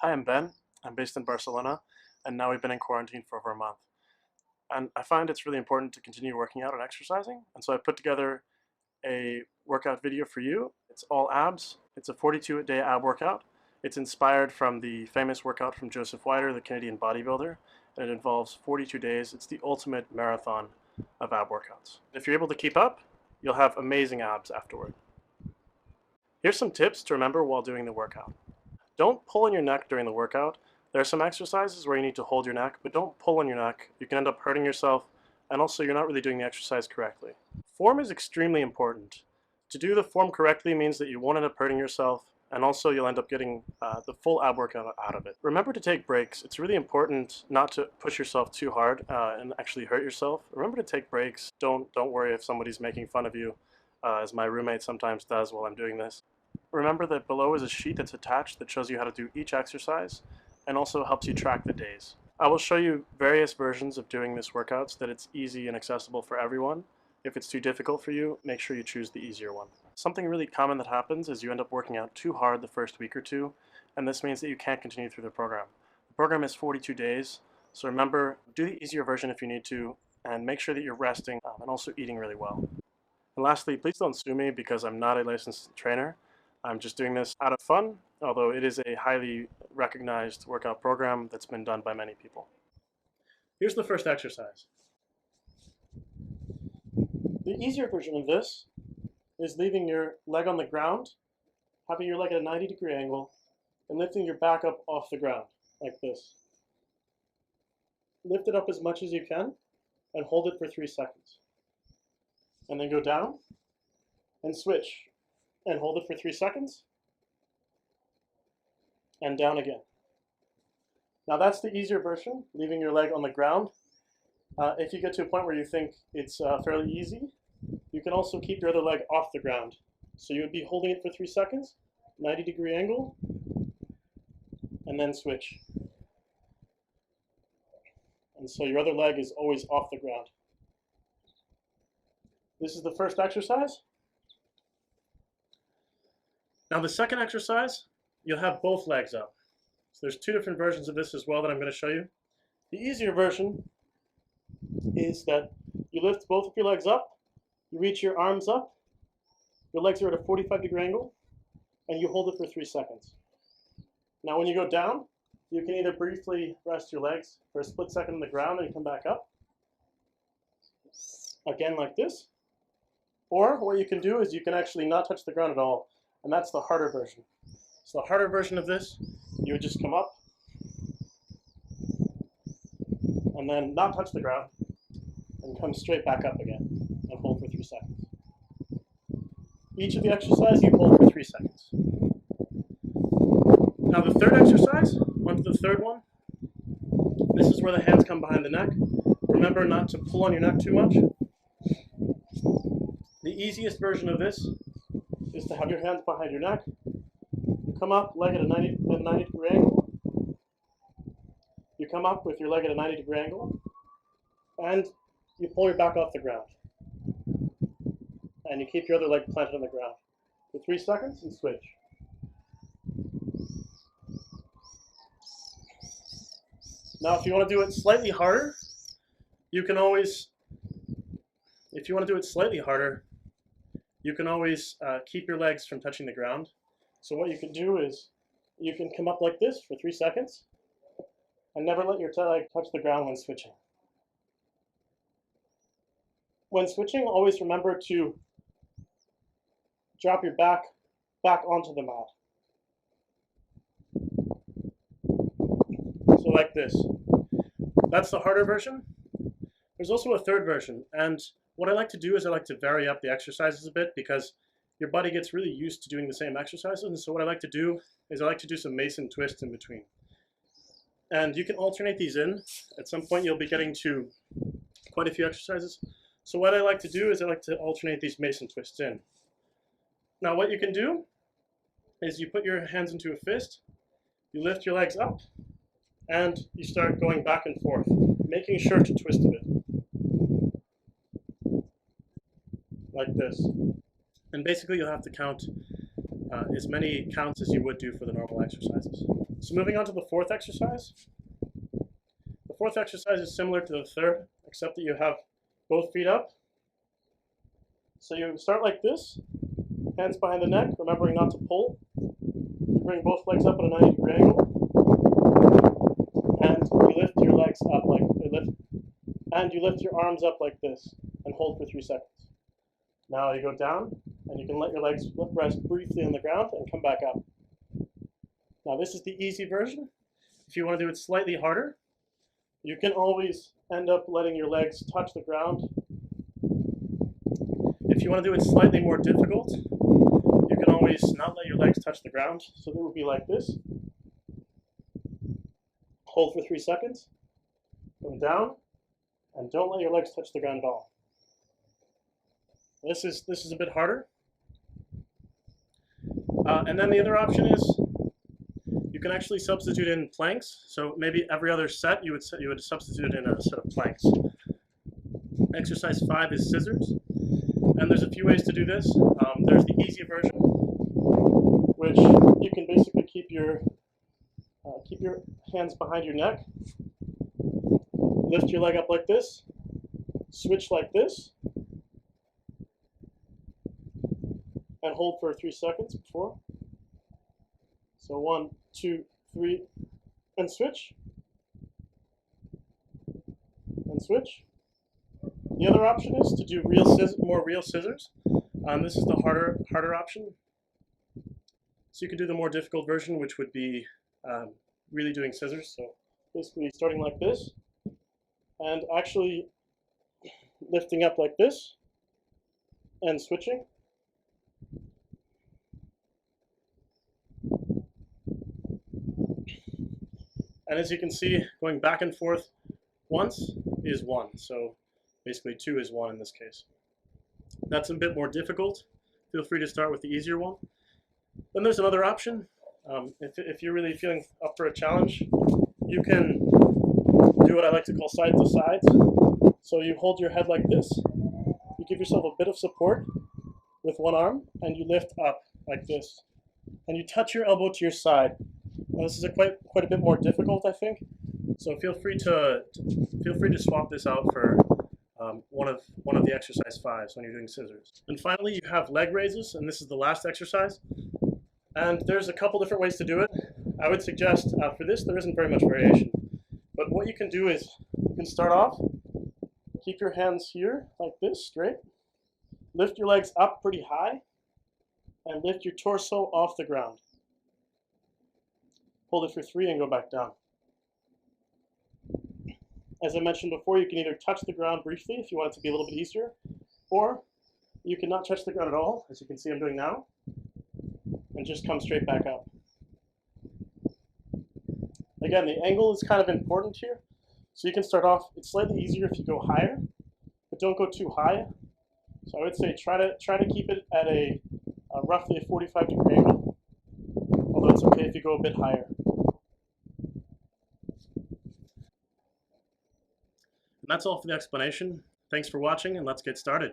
Hi, I'm Ben. I'm based in Barcelona, and now we've been in quarantine for over a month. And I find it's really important to continue working out and exercising, and so I put together a workout video for you. It's all abs. It's a 42-day ab workout. It's inspired from the famous workout from Joseph Weider, the Canadian bodybuilder, and it involves 42 days. It's the ultimate marathon of ab workouts. If you're able to keep up, you'll have amazing abs afterward. Here's some tips to remember while doing the workout. Don't pull on your neck during the workout. There are some exercises where you need to hold your neck, but don't pull on your neck. You can end up hurting yourself, and also you're not really doing the exercise correctly. Form is extremely important. To do the form correctly means that you won't end up hurting yourself, and also you'll end up getting the full ab workout out of it. Remember to take breaks. It's really important not to push yourself too hard and actually hurt yourself. Remember to take breaks. Don't worry if somebody's making fun of you, as my roommate sometimes does while I'm doing this. Remember that below is a sheet that's attached that shows you how to do each exercise and also helps you track the days. I will show you various versions of doing this workout so that it's easy and accessible for everyone. If it's too difficult for you, make sure you choose the easier one. Something really common that happens is you end up working out too hard the first week or two, and this means that you can't continue through the program. The program is 42 days, so remember, do the easier version if you need to, and make sure that you're resting and also eating really well. And lastly, please don't sue me because I'm not a licensed trainer. I'm just doing this out of fun, although it is a highly recognized workout program that's been done by many people. Here's the first exercise. The easier version of this is leaving your leg on the ground, having your leg at a 90-degree angle, and lifting your back up off the ground, like this. Lift it up as much as you can, and hold it for 3 seconds. And then go down, and switch. And hold it for 3 seconds, and down again. Now that's the easier version, leaving your leg on the ground. If you get to a point where you think it's fairly easy, you can also keep your other leg off the ground. So you would be holding it for 3 seconds, 90-degree angle, and then switch. And so your other leg is always off the ground. This is the first exercise. Now the second exercise, you'll have both legs up. So there's 2 different versions of this as well that I'm going to show you. The easier version is that you lift both of your legs up, you reach your arms up, your legs are at a 45-degree angle, and you hold it for 3 seconds. Now when you go down, you can either briefly rest your legs for a split second on the ground and come back up, again like this, or what you can do is you can actually not touch the ground at all. And that's the harder version. So the harder version of this, you would just come up and then not touch the ground and come straight back up again and hold for 3 seconds. Each of the exercises you hold for 3 seconds. Now the third exercise, onto the third one. This is where the hands come behind the neck. Remember not to pull on your neck too much. The easiest version of this is to have your hands behind your neck. You come up, leg at a 90-degree angle. You come up with your leg at a 90-degree angle, and you pull your back off the ground. And you keep your other leg planted on the ground for 3 seconds and switch. Now if you want to do it slightly harder, you can always keep your legs from touching the ground. So what you can do is you can come up like this for 3 seconds and never let your leg touch the ground when switching. When switching, always remember to drop your back onto the mat. So like this. That's the harder version. There's also a third version, and what I like to do is I like to vary up the exercises a bit because your body gets really used to doing the same exercises, and so what I like to do is I like to do some Mason twists in between. And you can alternate these in. At some point you'll be getting to quite a few exercises. So what I like to do is I like to alternate these Mason twists in. Now what you can do is you put your hands into a fist, you lift your legs up, and you start going back and forth, making sure to twist a bit. Like this. And basically you'll have to count as many counts as you would do for the normal exercises. So moving on to the fourth exercise. The fourth exercise is similar to the third, except that you have both feet up. So you start like this, hands behind the neck, remembering not to pull. You bring both legs up at a 90-degree angle, and you lift your legs up you lift your arms up like this, and hold for 3 seconds. Now you go down, and you can let your legs rest briefly on the ground and come back up. Now this is the easy version. If you want to do it slightly harder, you can always end up letting your legs touch the ground. If you want to do it slightly more difficult, you can always not let your legs touch the ground. So it would be like this. Hold for 3 seconds, come down, and don't let your legs touch the ground at all. This is a bit harder. And then the other option is you can actually substitute in planks. So maybe every other set you would substitute in a set of planks. Exercise 5 is scissors, and there's a few ways to do this. There's the easy version, which you can basically keep your hands behind your neck, lift your leg up like this, switch like this, and hold for 3 seconds before. So 1, 2, 3, and switch, and switch. The other option is to do more real scissors. This is the harder option. So you can do the more difficult version, which would be really doing scissors. So basically starting like this, and actually lifting up like this, and switching. And as you can see, going back and forth once is 1. So basically 2 is 1 in this case. That's a bit more difficult. Feel free to start with the easier one. Then there's another option. If you're really feeling up for a challenge, you can do what I like to call side to sides. So you hold your head like this. You give yourself a bit of support with one arm, and you lift up like this. And you touch your elbow to your side. Now this is quite a bit more difficult, I think. So feel free to swap this out for one of the exercise 5s when you're doing scissors. And finally, you have leg raises, and this is the last exercise. And there's a couple different ways to do it. I would suggest for this there isn't very much variation. But what you can do is you can start off, keep your hands here like this, straight. Lift your legs up pretty high, and lift your torso off the ground. Hold it for 3 and go back down. As I mentioned before, you can either touch the ground briefly if you want it to be a little bit easier, or you can not touch the ground at all, as you can see I'm doing now, and just come straight back up. Again, the angle is kind of important here. So you can start off, it's slightly easier if you go higher, but don't go too high. So I would say try to keep it at a roughly a 45-degree angle, although it's okay if you go a bit higher. And that's all for the explanation. Thanks for watching, and let's get started.